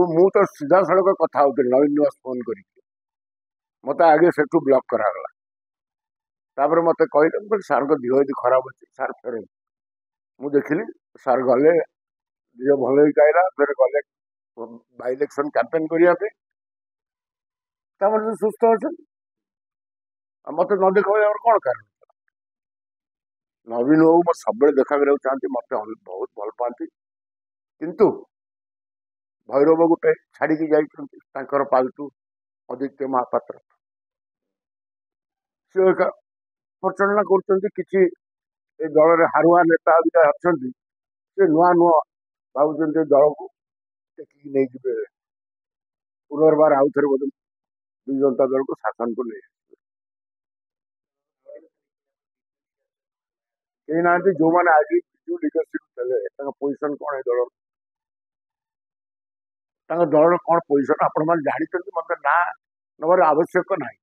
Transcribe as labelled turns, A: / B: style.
A: ମୁଁ ତ ସିଧାସଳଖ କଥା ହଉଥିଲି ନବୀନ ନିବାସ ଫୋନ କରିକି ମତେ ଆगे ସେଠୁ ବ୍ଲକ୍ କରାଗଲା। ତାପରେ ମତେ କହିଲେ ମୁଁ କହିଲି ସାର୍ଙ୍କ ଦେହ ଯଦି ଖରାପ ଅଛି ସାର୍ ଫେରନ୍ତୁ। ମୁଁ ଦେଖିଲି ସାର୍ ଗଲେ ଦେହ ଭଲ ହେଇକି ଆଇଲା ଫେରେ ଗଲେ ବାଇ ଇଲେକ୍ସନ କ୍ୟାମ୍ପେନ୍ କରିବା ପାଇଁ। ତାପରେ ସେ ସୁସ୍ଥ ଅଛନ୍ତି ଆଉ ମତେ ନ ଦେଖେଇବାର କଣ କାରଣ? ନବୀନ ବାବୁ ମୋ ସବୁବେଳେ ଦେଖା କରିବାକୁ ଚାହାନ୍ତି, ମତେ ବହୁତ ଭଲ ପାଆନ୍ତି, କିନ୍ତୁ ଭୈରବ ଗୋଟେ ଛାଡିକି ଯାଇଛନ୍ତି ତାଙ୍କର ପାଲତୁ ଅଦିତ୍ୟ ମହାପାତ୍ର। ସେ ଏକା ପରିଚାଳନା କରୁଛନ୍ତି। କିଛି ଏ ଦଳରେ ହାରୁଆ ନେତା ବିଟା ଅଛନ୍ତି, ସେ ନୂଆ ଭାବୁଛନ୍ତି ଦଳକୁ ଟେକିକି ନେଇଯିବେ, ପୁନର୍ବାର ଆଉ ଥରେ ବୋଧେ ବିଜୁ ଜନତା ଦଳକୁ ଶାସନକୁ ନେଇ କେହି ନାହାନ୍ତି। ଯୋଉମାନେ ଆଜି ବିଜୁ ଲିଡରସିପ ଥିଲେ ତାଙ୍କ ପୋଜିସନ କଣ ଏ ଦଳ, ତାଙ୍କ ଦଳର କଣ ପୋଜିସନ ଆପଣ ମାନେ ଜାଣିଛନ୍ତି, ମତେ ନା ନେବାର ଆବଶ୍ୟକ ନାହିଁ।